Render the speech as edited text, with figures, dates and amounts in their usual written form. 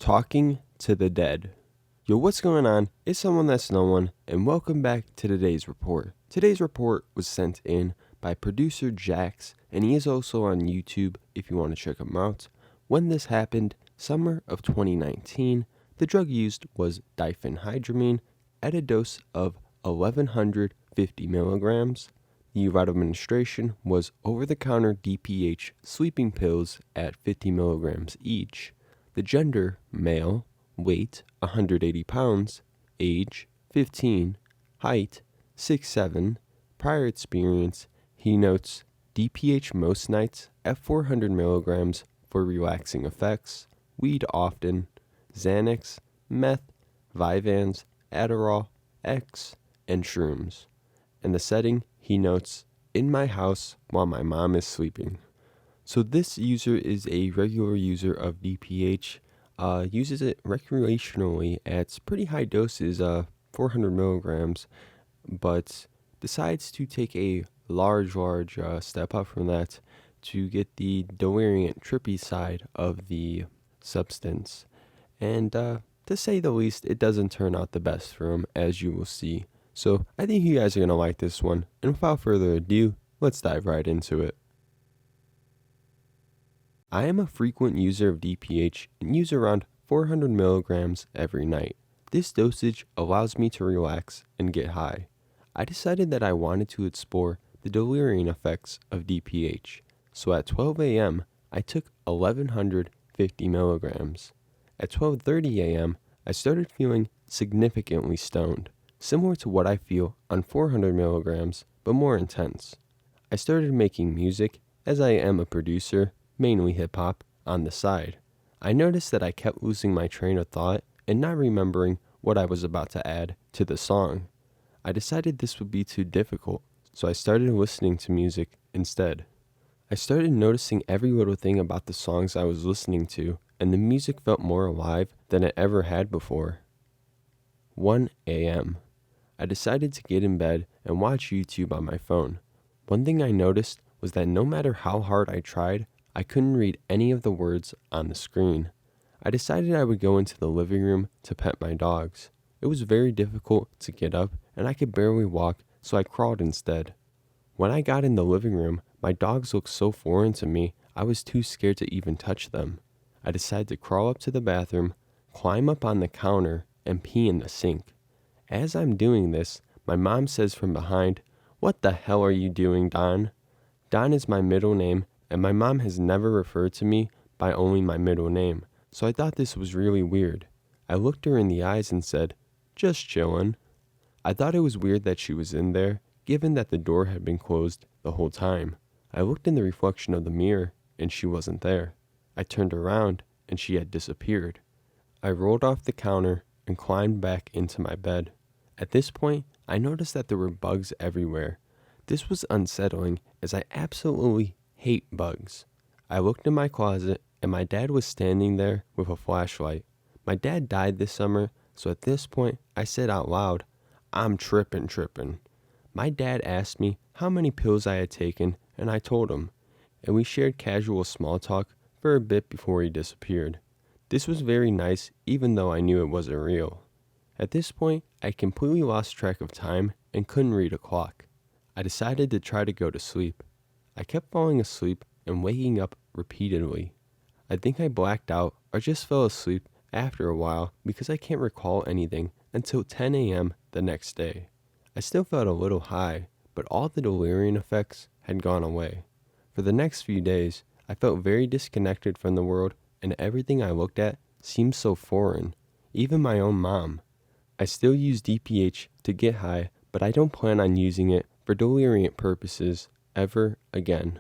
Talking to the dead. Yo, what's going on? It's someone that's no one, and welcome back to today's report. Today's report was sent in by producer Jax, and he is also on YouTube if you want to check him out. When this happened, summer of 2019, the drug used was Diphenhydramine at a dose of 1150 milligrams. The route of administration was over-the-counter DPH sleeping pills at 50 milligrams each. The gender, male, weight, 180 pounds, age, 15, height, 6'7", prior experience, he notes DPH most nights at 400 milligrams for relaxing effects, weed often, Xanax, meth, Vyvanse, Adderall, X, and shrooms. And the setting, he notes, in my house while my mom is sleeping. So this user is a regular user of DPH, uses it recreationally at pretty high doses, 400 milligrams, but decides to take a large step up from that to get the delirium trippy side of the substance. And to say the least, it doesn't turn out the best for him, as you will see. So I think you guys are going to like this one, and without further ado, let's dive right into it. I am a frequent user of DPH and use around 400 milligrams every night. This dosage allows me to relax and get high. I decided that I wanted to explore the delirium effects of DPH, so at 12 a.m. I took 1150 milligrams. At 12:30 a.m. I started feeling significantly stoned, similar to what I feel on 400 milligrams, but more intense. I started making music, as I am a producer, mainly hip-hop, on the side. I noticed that I kept losing my train of thought and not remembering what I was about to add to the song. I decided this would be too difficult, so I started listening to music instead. I started noticing every little thing about the songs I was listening to, and the music felt more alive than it ever had before. 1 a.m. I decided to get in bed and watch YouTube on my phone. One thing I noticed was that no matter how hard I tried, I couldn't read any of the words on the screen. I decided I would go into the living room to pet my dogs. It was very difficult to get up, and I could barely walk, so I crawled instead. When I got in the living room, my dogs looked so foreign to me, I was too scared to even touch them. I decided to crawl up to the bathroom, climb up on the counter, and pee in the sink. As I'm doing this, my mom says from behind, "What the hell are you doing, Don?" Don is my middle name, and my mom has never referred to me by only my middle name, so I thought this was really weird. I looked her in the eyes and said, "Just chillin'." I thought it was weird that she was in there, given that the door had been closed the whole time. I looked in the reflection of the mirror, and she wasn't there. I turned around, and she had disappeared. I rolled off the counter and climbed back into my bed. At this point, I noticed that there were bugs everywhere. This was unsettling, as I absolutely hate bugs. I looked in my closet, and my dad was standing there with a flashlight. My dad died this summer, so at this point, I said out loud, "I'm trippin'. My dad asked me how many pills I had taken, and I told him, and we shared casual small talk for a bit before he disappeared. This was very nice, even though I knew it wasn't real. At this point, I completely lost track of time and couldn't read a clock. I decided to try to go to sleep. I kept falling asleep and waking up repeatedly. I think I blacked out or just fell asleep after a while because I can't recall anything until 10 a.m. the next day. I still felt a little high, but all the delirium effects had gone away. For the next few days, I felt very disconnected from the world, and everything I looked at seemed so foreign, even my own mom. I still use DPH to get high, but I don't plan on using it for delirium purposes ever again.